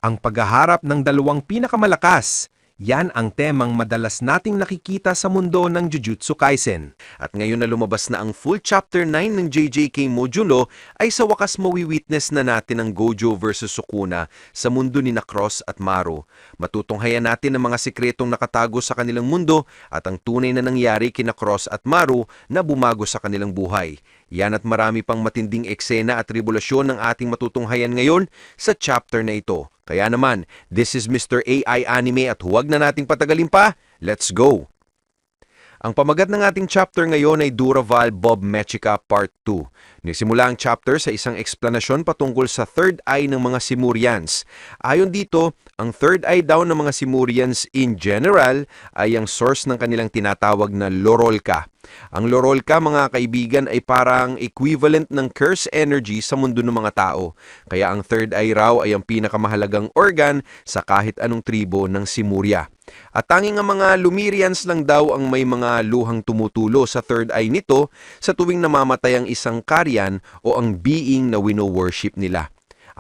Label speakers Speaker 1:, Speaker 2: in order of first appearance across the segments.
Speaker 1: Ang paghaharap ng dalawang pinakamalakas, yan ang temang madalas nating nakikita sa mundo ng Jujutsu Kaisen. At ngayon na lumabas na ang full chapter 9 ng JJK Modulo, ay sa wakas mawi-witness na natin ang Gojo versus Sukuna sa mundo ni Cross at Maru. Matutunghayan natin ang mga sikretong nakatago sa kanilang mundo at ang tunay na nangyari kina Cross at Maru na bumago sa kanilang buhay. Yan at marami pang matinding eksena at revolusyon ng ating matutunghayan ngayon sa chapter na ito. Kaya naman, this is Mr. AI Anime at huwag na nating patagalin pa, let's go! Ang pamagat ng ating chapter ngayon ay Duraval Bob Mechica Part 2. Nagsimula ang chapter sa isang eksplanasyon patungkol sa third eye ng mga Simurians. Ayon dito, ang third eye daw ng mga Simurians in general ay ang source ng kanilang tinatawag na Lorolka. Ang Lorolka, mga kaibigan, ay parang equivalent ng curse energy sa mundo ng mga tao. Kaya ang third eye raw ay ang pinakamahalagang organ sa kahit anong tribo ng Simuria. At tanging ang mga Lumirians lang daw ang may mga luhang tumutulo sa third eye nito sa tuwing namamatay ang isang Karyan o ang being na wino-worship nila.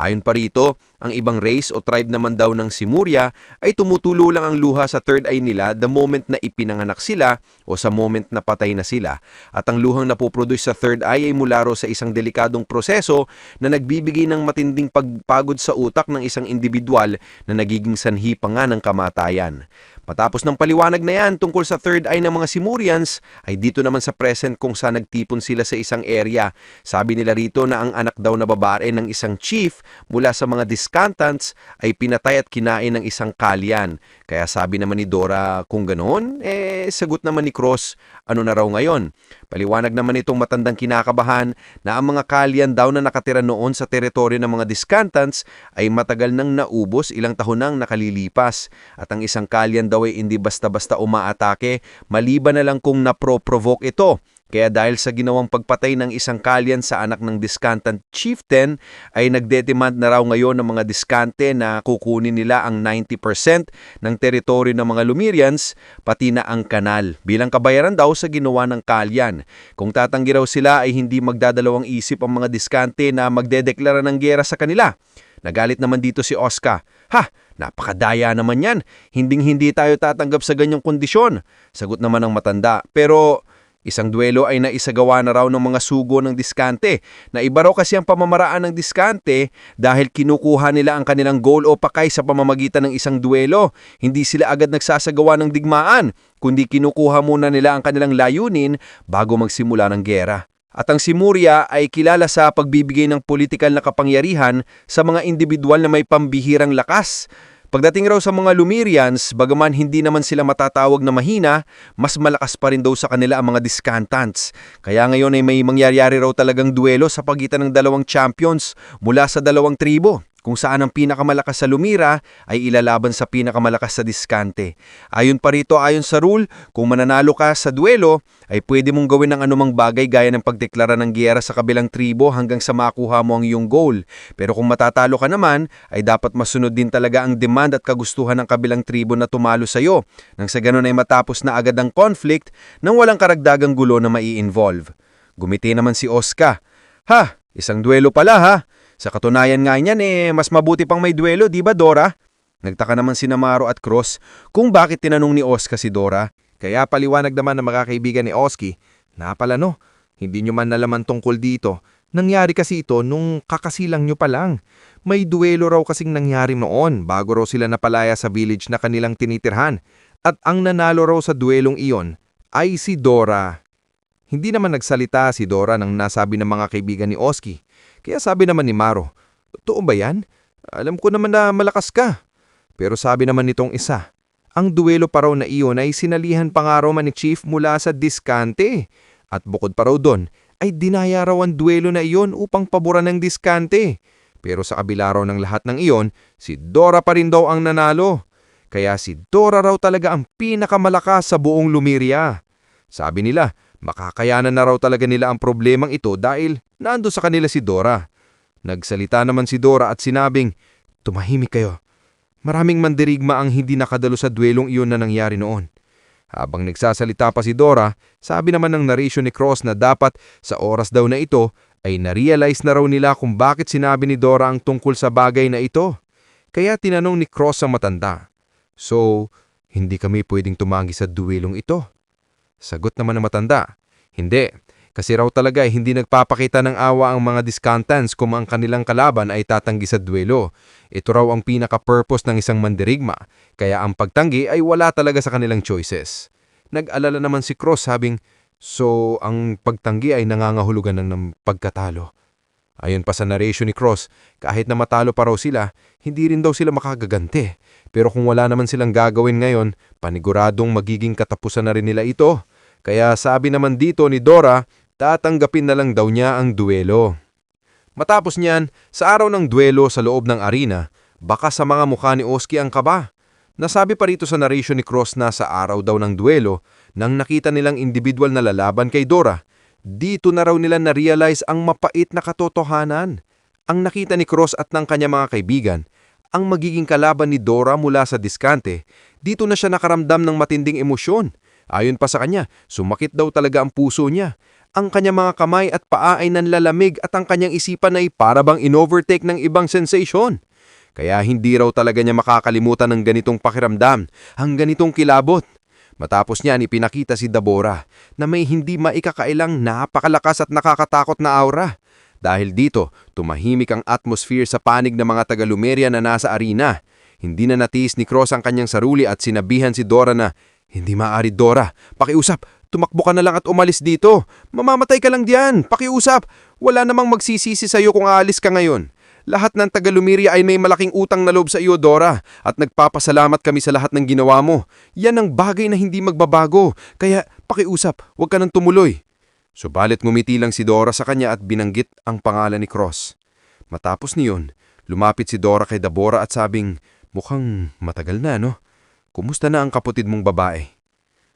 Speaker 1: Ayon pa rito, ang ibang race o tribe naman daw ng Simuria ay tumutulo lang ang luha sa third eye nila the moment na ipinanganak sila o sa moment na patay na sila. At ang luhang napoproduce sa third eye ay mula raw sa isang delikadong proseso na nagbibigay ng matinding pagpagod sa utak ng isang individual na nagiging sanhi pa nga ng kamatayan. Matapos ng paliwanag na yan tungkol sa third eye ng mga Simurians, ay dito naman sa present kung saan nagtipon sila sa isang area. Sabi nila rito na ang anak daw na babae ng isang chief mula sa mga Discantants ay pinatay at kinain ng isang Kalyan. Kaya sabi naman ni Dora, kung ganoon, sagot naman ni Cross, ano na raw ngayon? Paliwanag naman itong matandang kinakabahan na ang mga Kalyan daw na nakatira noon sa teritoryo ng mga Discantants ay matagal nang naubos, ilang taon nang nakalilipas. At ang isang Kalyan daw ay hindi basta-basta umaatake, maliban na lang kung napro-provoke ito. Kaya dahil sa ginawang pagpatay ng isang Kalyan sa anak ng Discantant chieftain, ay nagdedemand na raw ngayon ng mga Discante na kukunin nila ang 90% ng teritoryo ng mga Lumirians, pati na ang kanal, bilang kabayaran daw sa ginawa ng Kalyan. Kung tatanggi raw sila ay hindi magdadalawang isip ang mga Discante na magdedeklara ng giyera sa kanila. Nagalit naman dito si Oscar. Ha! Napakadaya naman yan. Hinding-hindi tayo tatanggap sa ganyang kondisyon. Sagot naman ng matanda. Pero isang duelo ay naisagawa na raw ng mga sugo ng Diskante. Na iba raw kasi ang pamamaraan ng Diskante dahil kinukuha nila ang kanilang goal o pakay sa pamamagitan ng isang duelo. Hindi sila agad nagsasagawa ng digmaan, kundi kinukuha muna nila ang kanilang layunin bago magsimula ng giyera. At ang Simuria ay kilala sa pagbibigay ng politikal na kapangyarihan sa mga individual na may pambihirang lakas. Pagdating raw sa mga Lumirians, bagaman hindi naman sila matatawag na mahina, mas malakas pa rin daw sa kanila ang mga Discantants. Kaya ngayon ay may mangyayari raw talagang duelo sa pagitan ng dalawang champions mula sa dalawang tribo, kung saan ang pinakamalakas sa Lumira ay ilalaban sa pinakamalakas sa Discante. Ayon pa rito, ayon sa rule, kung mananalo ka sa duelo, ay pwede mong gawin ng anumang bagay gaya ng pagdeklara ng giyera sa kabilang tribo hanggang sa makuha mo ang iyong goal. Pero kung matatalo ka naman, ay dapat masunod din talaga ang demand at kagustuhan ng kabilang tribo na tumalo sa iyo, nang sa ganun ay matapos na agad ang conflict nang walang karagdagang gulo na mai-involve. Gumiti naman si Oscar. Ha! Isang duelo pala ha! Sa katunayan nga niyan mas mabuti pang may duelo, di ba Dora? Nagtaka naman si Namaro at Cross kung bakit tinanong ni Oscar si Dora.
Speaker 2: Kaya paliwanag naman ng mga kaibigan ni Oski, na pala no, hindi nyo man nalaman tungkol dito. Nangyari kasi ito nung kakasilang nyo pa lang. May duelo raw kasing nangyari noon bago raw sila napalaya sa village na kanilang tinitirhan. At ang nanalo raw sa duelong iyon ay si Dora. Hindi naman nagsalita si Dora nang nasabi ng mga kaibigan ni Oski. Kaya sabi naman ni Maro, totoo ba yan? Alam ko naman na malakas ka. Pero sabi naman nitong isa, ang duelo pa raw na iyon ay sinalihan pa nga raw man ni Chief mula sa Discante. At bukod pa raw doon, ay dinaya raw ang duelo na iyon upang paboran ng Discante. Pero sa kabila raw ng lahat ng iyon, si Dora pa rin daw ang nanalo. Kaya si Dora raw talaga ang pinakamalakas sa buong Lumiria. Sabi nila, makakayanan na raw talaga nila ang problemang ito dahil nando sa kanila si Dora. Nagsalita naman si Dora at sinabing, tumahimik kayo. Maraming mandirigma ang hindi nakadalo sa duelong iyon na nangyari noon. Habang nagsasalita pa si Dora, sabi naman ng narration ni Cross na dapat sa oras daw na ito ay na-realize na raw nila kung bakit sinabi ni Dora ang tungkol sa bagay na ito. Kaya tinanong ni Cross ang matanda, "So, hindi kami pwedeng tumanggi sa duelong ito?" Sagot naman ng matanda, "Hindi. Kasi raw talaga hindi nagpapakita ng awa ang mga discantants kung ang kanilang kalaban ay tatanggi sa duelo. Ito raw ang pinaka-purpose ng isang mandirigma, kaya ang pagtanggi ay wala talaga sa kanilang choices." Nag-alala naman si Cross sabing, "So, ang pagtanggi ay nangangahulugan ng pagkatalo." Ayon pa sa narration ni Cross, kahit na matalo pa raw sila, hindi rin daw sila makagaganti. Pero kung wala naman silang gagawin ngayon, paniguradong magiging katapusan na rin nila ito. Kaya sabi naman dito ni Dora, tatanggapin na lang daw niya ang duelo. Matapos niyan, sa araw ng duelo sa loob ng arena, baka sa mga mukha ni Oski ang kaba. Nasabi pa rito sa narration ni Cross na sa araw daw ng duelo, nang nakita nilang individual na lalaban kay Dora, dito na raw nila na-realize ang mapait na katotohanan. Ang nakita ni Cross at ng kanya mga kaibigan, ang magiging kalaban ni Dora mula sa diskante, dito na siya nakaramdam ng matinding emosyon. Ayon pa sa kanya, sumakit daw talaga ang puso niya. Ang kanyang mga kamay at paa ay nanlalamig at ang kanyang isipan ay para bang in-overtake ng ibang sensation. Kaya hindi raw talaga niya makakalimutan ng ganitong pakiramdam, ang ganitong kilabot. Matapos niyan ipinakita si Dabora na may hindi maikakailang napakalakas at nakakatakot na aura. Dahil dito, tumahimik ang atmosphere sa panig ng mga taga-Lumeria na nasa arena. Hindi na natiis ni Cross ang kanyang saruli at sinabihan si Dora na, "Hindi maaari Dora, pakiusap, tumakbo ka na lang at umalis dito. Mamamatay ka lang diyan, pakiusap. Wala namang magsisisi sa iyo kung aalis ka ngayon. Lahat ng taga-Lumeria ay may malaking utang na loob sa iyo, Dora, at nagpapasalamat kami sa lahat ng ginawa mo. Yan ang bagay na hindi magbabago, kaya pakiusap, huwag ka nang tumuloy." Subalit ngumiti lang si Dora sa kanya at binanggit ang pangalan ni Cross. Matapos niyon, lumapit si Dora kay Dabora at sabing, "Mukhang matagal na, no? Kumusta na ang kapatid mong babae?"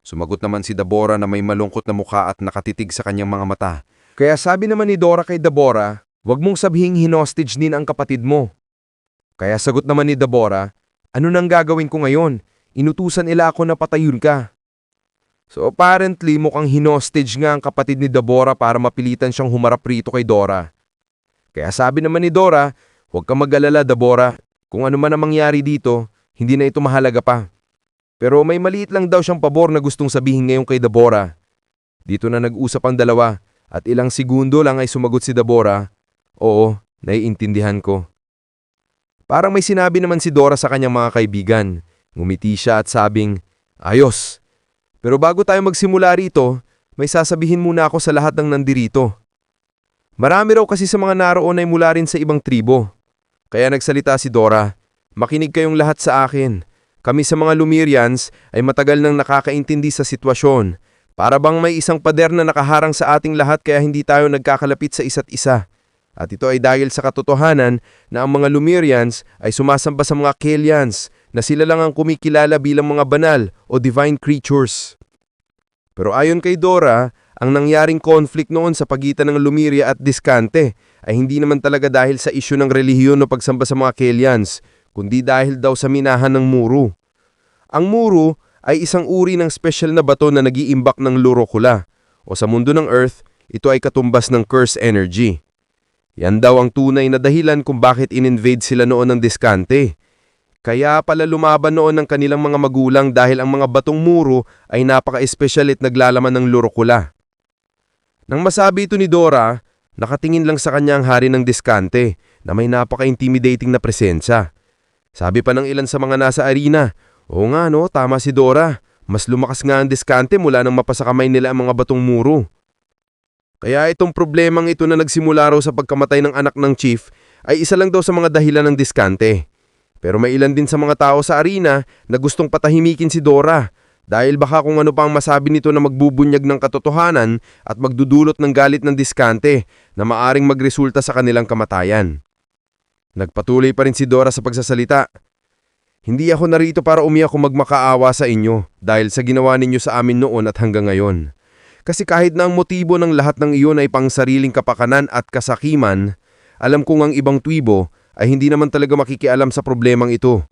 Speaker 2: Sumagot naman si Dabora na may malungkot na mukha at nakatitig sa kanyang mga mata. Kaya sabi naman ni Dora kay Dabora, "Huwag mong sabihing hinostage din ang kapatid mo." Kaya sagot naman ni Dabora, "Ano nang gagawin ko ngayon? Inutusan nila ako na patayun ka." So apparently mukhang hinostage nga ang kapatid ni Dabora para mapilitan siyang humarap rito kay Dora. Kaya sabi naman ni Dora, "Huwag kang mag-alala, Dabora. Kung ano man ang mangyari dito, hindi na ito mahalaga pa." Pero may maliit lang daw siyang pabor na gustong sabihin ngayon kay Dabora. Dito na nag-usap ang dalawa at ilang segundo lang ay sumagot si Dabora, "Oo, naiintindihan ko." Parang may sinabi naman si Dora sa kanyang mga kaibigan. Ngumiti siya at sabing, "Ayos. Pero bago tayo magsimula rito, may sasabihin muna ako sa lahat ng nandirito. Marami raw kasi sa mga naroon ay mula rin sa ibang tribo." Kaya nagsalita si Dora, "Makinig kayong lahat sa akin. Kami sa mga Lumerians ay matagal nang nakakaintindi sa sitwasyon. Para bang may isang pader na nakaharang sa ating lahat kaya hindi tayo nagkakalapit sa isa't isa. At ito ay dahil sa katotohanan na ang mga Lumerians ay sumasamba sa mga Kaelians na sila lang ang kumikilala bilang mga banal o divine creatures." Pero ayon kay Dora, ang nangyaring conflict noon sa pagitan ng Lumeria at Diskante ay hindi naman talaga dahil sa isyu ng relihiyon o pagsamba sa mga Kaelians, kundi dahil daw sa minahan ng muro. Ang muro ay isang uri ng special na bato na nag-iimbak ng lurokula o sa mundo ng Earth, ito ay katumbas ng curse energy. Yan daw ang tunay na dahilan kung bakit in-invade sila noon ng Diskante. Kaya pala lumaban noon ng kanilang mga magulang dahil ang mga batong muro ay napaka-espesyal at naglalaman ng lurokula. Nang masabi ito ni Dora, nakatingin lang sa kanya ang hari ng Diskante na may napaka-intimidating na presensya. Sabi pa ng ilan sa mga nasa arena, "Oo nga no, tama si Dora. Mas lumakas nga ang Diskante mula nang mapasakamay nila ang mga batong muro." Kaya itong problemang ito na nagsimula raw sa pagkamatay ng anak ng chief ay isa lang daw sa mga dahilan ng Diskante. Pero may ilan din sa mga tao sa arena na gustong patahimikin si Dora dahil baka kung ano pa ang masabi nito na magbubunyag ng katotohanan at magdudulot ng galit ng Diskante na maaring magresulta sa kanilang kamatayan. Nagpatuloy pa rin si Dora sa pagsasalita, "Hindi ako narito para umiyak o magmakaawa sa inyo dahil sa ginawa ninyo sa amin noon at hanggang ngayon. Kasi kahit na ang motibo ng lahat ng iyon ay pang sariling kapakanan at kasakiman, alam kong ang ibang tuibo ay hindi naman talaga makikialam sa problemang ito.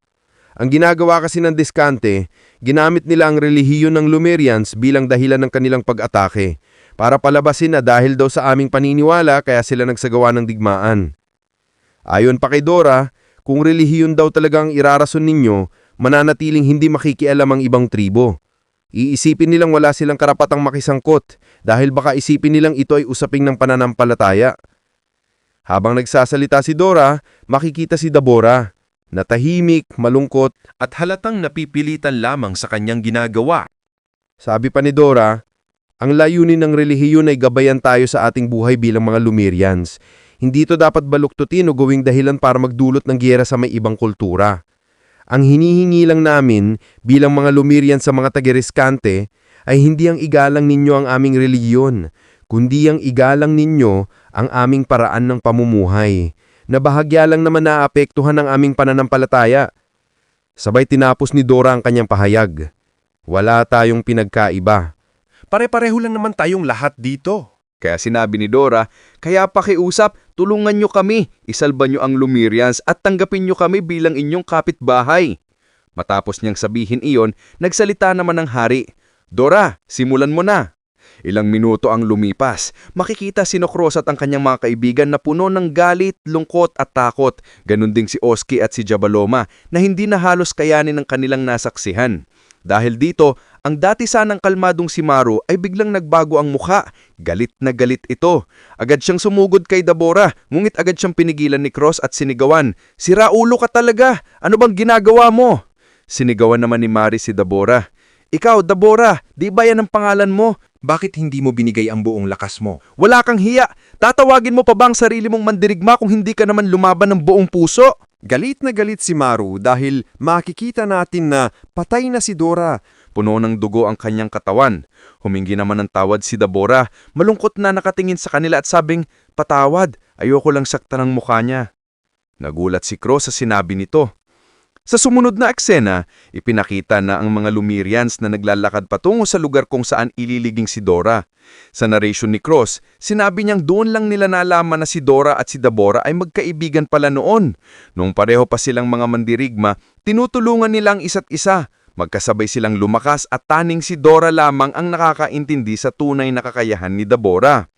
Speaker 2: Ang ginagawa kasi ng Diskante, ginamit nila ang relihiyon ng Lumerians bilang dahilan ng kanilang pag-atake para palabasin na dahil daw sa aming paniniwala kaya sila nagsagawa ng digmaan. Ayon pa kay Dora,
Speaker 3: Kung relihiyon daw talaga ang irarason ninyo, mananatiling hindi makikialam ang ibang tribo. Iisipin nilang wala silang karapatang makisangkot dahil baka isipin nilang ito ay usaping ng pananampalataya. Habang nagsasalita si Dora, makikita si Dabora na tahimik, malungkot
Speaker 1: At halatang napipilitan lamang sa kanyang ginagawa.
Speaker 3: Sabi pa ni Dora, ang layunin ng relihiyon ay gabayan tayo sa ating buhay bilang mga Lumerians. Hindi ito dapat baluktutin o gawing dahilan para magdulot ng giyera sa may ibang kultura. Ang hinihingi lang namin bilang mga Lumerians sa mga taga-Riscante ay hindi ang igalang ninyo ang aming relihiyon, kundi ang igalang ninyo ang aming paraan ng pamumuhay, na bahagya lang naman naapektuhan ng aming pananampalataya. Sabay tinapos ni Dora ang kanyang pahayag. Wala tayong pinagkaiba.
Speaker 1: Pare-pareho lang naman tayong lahat dito.
Speaker 2: Kaya sinabi ni Dora, kaya pakiusap, tulungan nyo kami, isalba nyo ang Lumerians at tanggapin nyo kami bilang inyong kapitbahay. Matapos niyang sabihin iyon, nagsalita naman ang hari. Dora, simulan mo na. Ilang minuto ang lumipas, makikita si Nokros at ang kanyang mga kaibigan na puno ng galit, lungkot at takot. Ganon ding si Oski at si Jabaloma na hindi na halos kayanin ng kanilang nasaksihan. Dahil dito, ang dati sanang kalmadong si Maru ay biglang nagbago ang mukha. Galit na galit ito. Agad siyang sumugod kay Dabora, ngunit agad siyang pinigilan ni Cross at sinigawan. Sira ulo ka talaga! Ano bang ginagawa mo? Sinigawan naman ni Mari si Dabora. Ikaw, Dabora, di ba yan ang pangalan mo?
Speaker 1: Bakit hindi mo binigay ang buong lakas mo?
Speaker 2: Wala kang hiya! Tatawagin mo pa ba ang sarili mong mandirigma kung hindi ka naman lumaban ng buong puso?
Speaker 3: Galit na galit si Maru dahil makikita natin na patay na si Dora.
Speaker 2: Puno ng dugo ang kanyang katawan. Humingi naman ng tawad si Dabora. Malungkot na nakatingin sa kanila at sabing, patawad, ayoko lang saktan ang mukha niya. Nagulat si Cross sa sinabi nito. Sa sumunod na eksena, ipinakita na ang mga Lumerians na naglalakad patungo sa lugar kung saan ililiging si Dora. Sa narration ni Cross, sinabi niyang doon lang nila nalaman na si Dora at si Dabora ay magkaibigan pala noon. Noong pareho pa silang mga mandirigma, tinutulungan nila ang isa't isa. Magkasabay silang lumakas at taning si Dora lamang ang nakakaintindi sa tunay na kakayahan ni Dabora.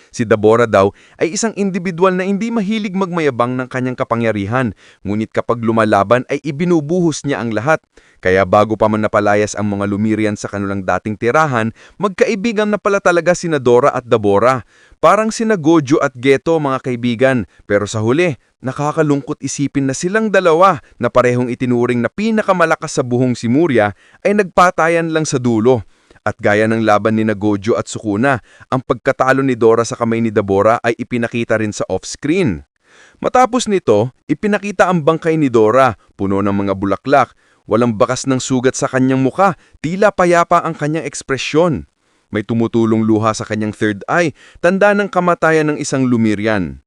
Speaker 2: Si Dabora daw ay isang individual na hindi mahilig magmayabang ng kanyang kapangyarihan, ngunit kapag lumalaban ay ibinubuhos niya ang lahat. Kaya bago pa man napalayas ang mga Lumerians sa kanilang dating tirahan, magkaibigan na pala talaga sina Dora at Dabora. Parang sina Gojo at Geto mga kaibigan, pero sa huli, nakakalungkot isipin na silang dalawa na parehong itinuring na pinakamalakas sa buhong Simuria ay nagpatayan lang sa dulo. At gaya ng laban ni Gojo at Sukuna, ang pagkatalo ni Dora sa kamay ni Dabora ay ipinakita rin sa off-screen. Matapos nito, ipinakita ang bangkay ni Dora, puno ng mga bulaklak, walang bakas ng sugat sa kanyang muka, tila payapa ang kanyang ekspresyon. May tumutulong luha sa kanyang third eye, tanda ng kamatayan ng isang Lumerian.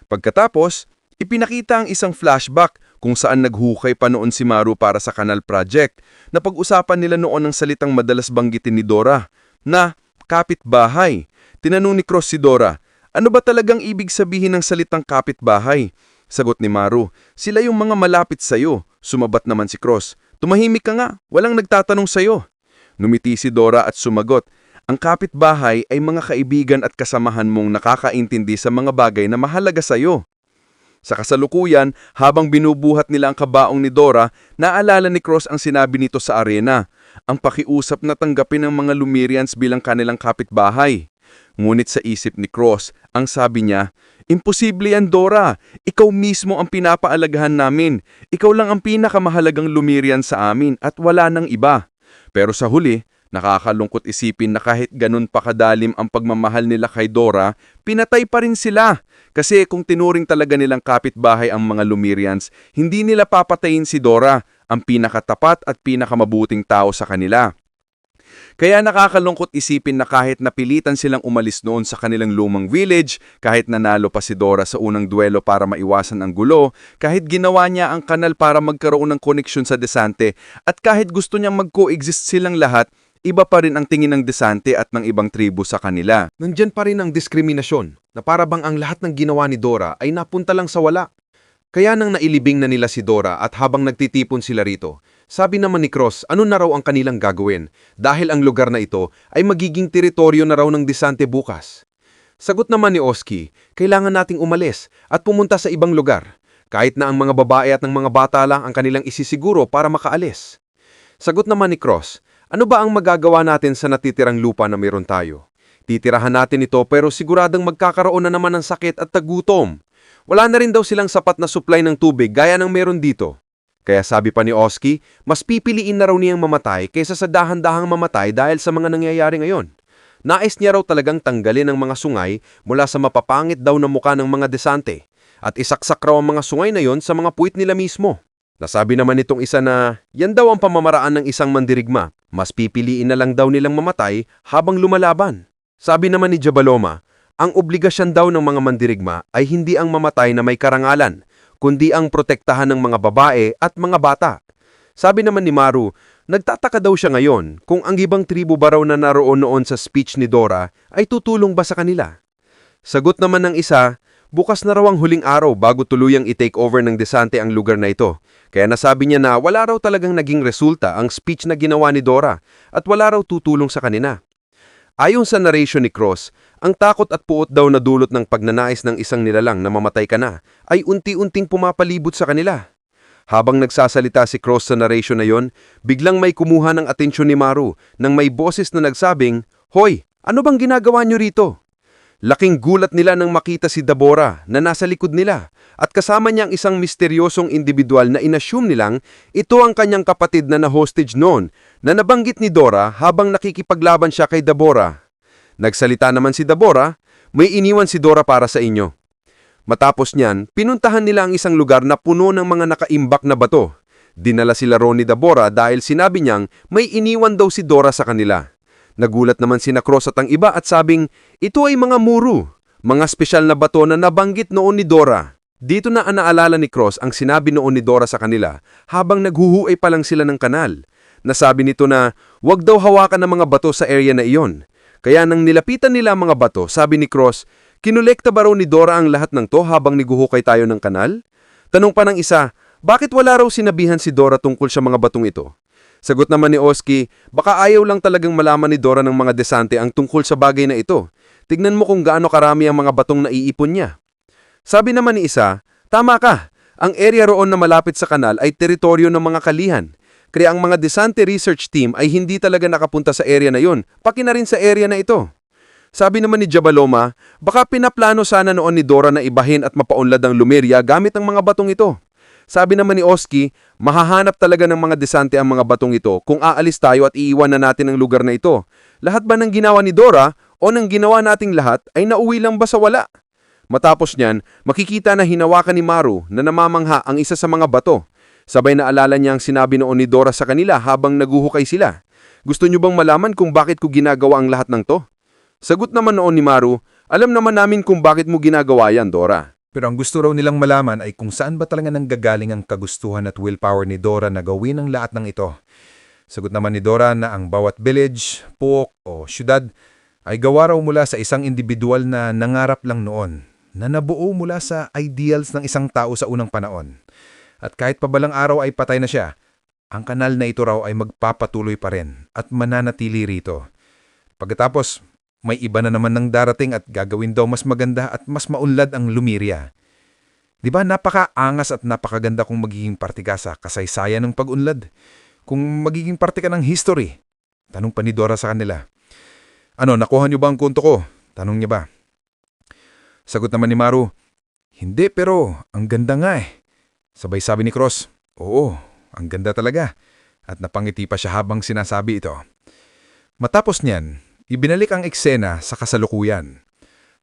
Speaker 2: Pagkatapos, ipinakita ang isang flashback kung saan naghukay pa noon si Maru para sa Canal Project. Napag-usapan nila noon ang salitang madalas banggitin ni Dora, na kapitbahay. Tinanong ni Cross si Dora, ano ba talagang ibig sabihin ng salitang kapitbahay? Sagot ni Maru, sila yung mga malapit sa'yo. Sumabat naman si Cross, tumahimik ka nga, walang nagtatanong sa'yo. Numiti si Dora at sumagot, ang kapitbahay ay mga kaibigan at kasamahan mong nakakaintindi sa mga bagay na mahalaga sa'yo. Sa kasalukuyan, habang binubuhat nila ang kabaong ni Dora, naalala ni Cross ang sinabi nito sa arena, ang pakiusap na tanggapin ng mga Lumerians bilang kanilang kapitbahay. Ngunit sa isip ni Cross, ang sabi niya, imposible yan Dora, ikaw mismo ang pinapaalagahan namin, ikaw lang ang pinakamahalagang Lumerian sa amin at wala nang iba. Pero sa huli, nakakalungkot isipin na kahit ganun pa kadalim ang pagmamahal nila kay Dora, pinatay pa rin sila. Kasi kung tinuring talaga nilang kapitbahay ang mga Lumerians, hindi nila papatayin si Dora, ang pinakatapat at pinakamabuting tao sa kanila. Kaya nakakalungkot isipin na kahit napilitan silang umalis noon sa kanilang lumang village, kahit nanalo pa si Dora sa unang duelo para maiwasan ang gulo, kahit ginawa niya ang kanal para magkaroon ng koneksyon sa Desante, at kahit gusto niyang mag-coexist silang lahat, iba pa rin ang tingin ng Desante at ng ibang tribu sa kanila.
Speaker 3: Nandyan pa rin ang diskriminasyon na para bang ang lahat ng ginawa ni Dora ay napunta lang sa wala. Kaya nang nailibing na nila si Dora at habang nagtitipon sila rito, sabi naman ni Cross ano na raw ang kanilang gagawin dahil ang lugar na ito ay magiging teritoryo na raw ng Desante bukas. Sagot naman ni Oski, kailangan nating umalis at pumunta sa ibang lugar. Kahit na ang mga babae at ng mga bata lang ang kanilang isisiguro para makaalis. Sagot naman ni Cross, ano ba ang magagawa natin sa natitirang lupa na mayroon tayo? Titirahan natin ito pero siguradang magkakaroon na naman ng sakit at tagutom. Wala na rin daw silang sapat na supply ng tubig gaya ng meron dito. Kaya sabi pa ni Oski, mas pipiliin na raw niyang mamatay kaysa sa dahan-dahang mamatay dahil sa mga nangyayari ngayon. Nais niya raw talagang tanggalin ang mga sungay mula sa mapapangit daw na muka ng mga desante at isaksak raw ang mga sungay na yon sa mga puwit nila mismo. Nasabi naman itong isa na yan daw ang pamamaraan ng isang mandirigma, mas pipiliin na lang daw nilang mamatay habang lumalaban. Sabi naman ni Jabaloma, ang obligasyon daw ng mga mandirigma ay hindi ang mamatay na may karangalan, kundi ang protektahan ng mga babae at mga bata. Sabi naman ni Maru, nagtataka daw siya ngayon kung ang ibang tribo ba raw na naroon noon sa speech ni Dora ay tutulong ba sa kanila. Sagot naman ng isa, bukas na raw ang huling araw bago tuluyang i-take over ng desante ang lugar na ito. Kaya nasabi niya na wala raw talagang naging resulta ang speech na ginawa ni Dora at wala raw tutulong sa kanina. Ayon sa narration ni Cross, ang takot at puot daw na dulot ng pagnanais ng isang nilalang na mamatay ka na ay unti-unting pumapalibot sa kanila. Habang nagsasalita si Cross sa narration na yon, biglang may kumuha ng atensyon ni Maru nang may boses na nagsabing, "Hoy, ano bang ginagawa niyo rito?" Laking gulat nila nang makita si Dabora na nasa likod nila at kasama niya ang isang misteryosong individual na inassume nilang ito ang kanyang kapatid na na-hostage noon na nabanggit ni Dora habang nakikipaglaban siya kay Dabora. Nagsalita naman si Dabora, may iniwan si Dora para sa inyo. Matapos niyan, pinuntahan nila ang isang lugar na puno ng mga nakaimbak na bato. Dinala sila ron ni Dabora dahil sinabi niyang may iniwan daw si Dora sa kanila. Nagulat naman sina Cross at ang iba at sabing, ito ay mga muru, mga espesyal na bato na nabanggit noon ni Dora. Dito na naalala ni Cross ang sinabi noon ni Dora sa kanila habang naghuhuay pa lang sila ng kanal. Nasabi nito na, wag daw hawakan ng mga bato sa area na iyon. Kaya nang nilapitan nila ang mga bato, sabi ni Cross, kinolekta ba raw ni Dora ang lahat ng to habang niguhukay tayo ng kanal? Tanong pa ng isa, bakit wala raw sinabihan si Dora tungkol sa mga batong ito? Sagot naman ni Oski, baka ayaw lang talagang malaman ni Dora ng mga desante ang tungkol sa bagay na ito. Tignan mo kung gaano karami ang mga batong naiipon niya. Sabi naman ni isa, tama ka, ang area roon na malapit sa kanal ay teritoryo ng mga kalihan. Kaya ang mga desante research team ay hindi talaga nakapunta sa area na yon, paki na rin sa area na ito. Sabi naman ni Jabaloma, baka pinaplano sana noon ni Dora na ibahin at mapaunlad ang Lumeria gamit ang mga batong ito. Sabi naman ni Oski, mahahanap talaga ng mga desante ang mga batong ito kung aalis tayo at iiwan na natin ang lugar na ito. Lahat ba ng ginawa ni Dora o ng ginawa nating lahat ay nauwi lang ba sa wala? Matapos niyan, makikita na hinawakan ni Maru na namamangha ang isa sa mga bato. Sabay na alala niya ang sinabi noon ni Dora sa kanila habang naguhukay sila. Gusto niyo bang malaman kung bakit ko ginagawa ang lahat ng to? Sagot naman noon ni Maru, alam naman namin kung bakit mo ginagawa yan, Dora.
Speaker 2: Pero ang gusto raw nilang malaman ay kung saan ba talaga nanggagaling ang kagustuhan at willpower ni Dora na gawin ang lahat ng ito. Sagot naman ni Dora na ang bawat village, puok o syudad ay gawa raw mula sa isang individual na nangarap lang noon, na nabuo mula sa ideals ng isang tao sa unang panahon. At kahit pabalang araw ay patay na siya, ang kanal na ito raw ay magpapatuloy pa rin at mananatili rito. Pagkatapos, may iba na naman ng darating at gagawin daw mas maganda at mas maunlad ang Lumeria. Di ba napakaangas at napakaganda kung magiging parte ka sa kasaysayan ng pag-unlad? Kung magiging parte ka ng history? Tanong pa ni Dora sa kanila. Ano, nakuha niyo ba ang kunto ko? Tanong niya ba? Sagot naman ni Maru, hindi pero ang ganda nga eh. Sabay sabi ni Cross, oo, ang ganda talaga. At napangiti pa siya habang sinasabi ito. Matapos niyan, ibinalik ang eksena sa kasalukuyan.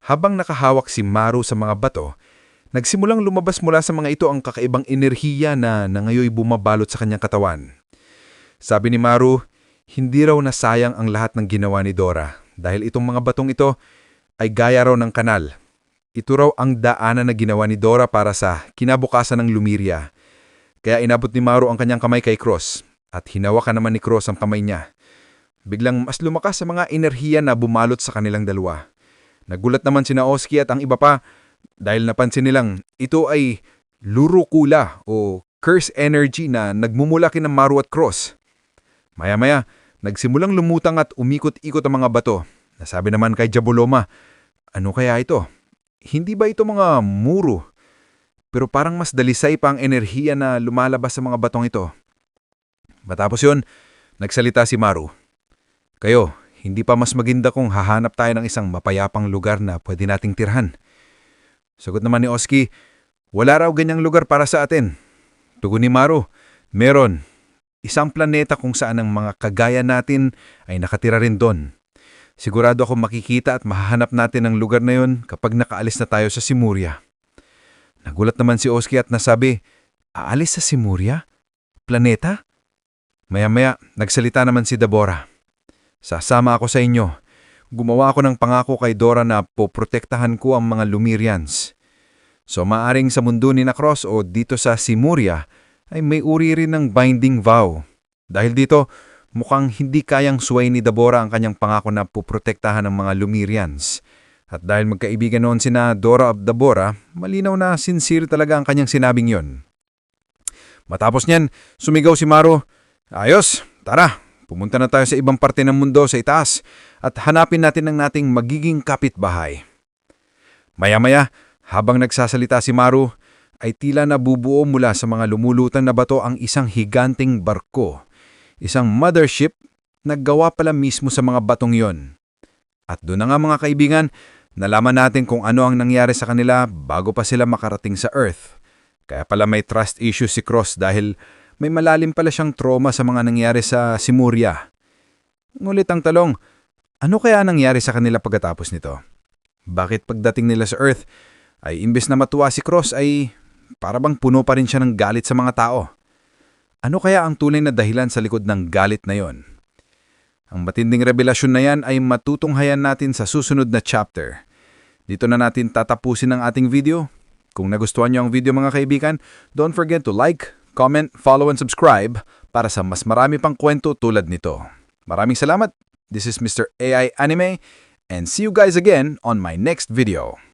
Speaker 2: Habang nakahawak si Maru sa mga bato, nagsimulang lumabas mula sa mga ito ang kakaibang enerhiya na ngayoy bumabalot sa kanyang katawan. Sabi ni Maru, hindi raw nasayang ang lahat ng ginawa ni Dora dahil itong mga batong ito ay gaya raw ng kanal. Ito raw ang daanan na ginawa ni Dora para sa kinabukasan ng Lumeria. Kaya inabot ni Maru ang kanyang kamay kay Cross at hinawakan naman ni Cross ang kamay niya. Biglang mas lumakas sa mga enerhiya na bumalot sa kanilang dalawa. Nagulat naman sina Oski at ang iba pa dahil napansin nilang ito ay lurukula o curse energy na nagmumula kina Maru at Cross. Maya-maya, nagsimulang lumutang at umikot-ikot ang mga bato. Nasabi naman kay Jabaloma, ano kaya ito? Hindi ba ito mga muro?
Speaker 4: pero parang mas dalisay pa ang enerhiya na lumalabas sa mga batong ito. Matapos yun, nagsalita si Maru. Kayo, hindi pa mas maganda kung hahanap tayo ng isang mapayapang lugar na pwede nating tirhan. Sagot naman ni Oski, wala raw ganyang lugar para sa atin. Tugon ni Maru, meron. Isang planeta kung saan ang mga kagaya natin ay nakatira rin doon. Sigurado akong makikita at mahahanap natin ang lugar na yun kapag nakaalis na tayo sa Simuria. Nagulat naman si Oski at nasabi, aalis sa Simuria? Planeta? Maya-maya, nagsalita naman si Dabora. Sasama ako sa inyo. Gumawa ako ng pangako kay Dora na poprotektahan ko ang mga Lumirians. So maaring sa mundo ni Nakros o dito sa Simuria ay may uri rin ng binding vow. Dahil dito, mukhang hindi kayang suway ni Dabora ang kanyang pangako na poprotektahan ang mga Lumirians. At dahil magkaibigan noon sina Dora at Dabora, malinaw na sincere talaga ang kanyang sinabing yon. Matapos niyan, sumigaw si Maru, ayos, tara, pumunta na tayo sa ibang parte ng mundo sa itaas at hanapin natin ang nating magiging kapitbahay. Maya-maya, habang nagsasalita si Maru, ay tila nabubuo mula sa mga lumulutang na bato ang isang higanting barko, isang mothership na gawa pala mismo sa mga batong yon. At doon na nga mga kaibigan, nalaman natin kung ano ang nangyari sa kanila bago pa sila makarating sa Earth. Kaya pala may trust issue si Cross dahil may malalim pala siyang trauma sa mga nangyari sa Simuria. Ngulit ang talong, ano kaya nangyari sa kanila pagkatapos nito? Bakit pagdating nila sa Earth ay imbes na matuwa si Cross ay parabang puno pa rin siya ng galit sa mga tao? Ano kaya ang tunay na dahilan sa likod ng galit na yon? Ang matinding revelasyon na yan ay matutunghayan natin sa susunod na chapter. Dito na natin tatapusin ang ating video. Kung nagustuhan niyo ang video mga kaibigan, don't forget to like, comment, follow and subscribe para sa mas marami pang kwento tulad nito. Maraming salamat. This is Mr. AI Anime and see you guys again on my next video.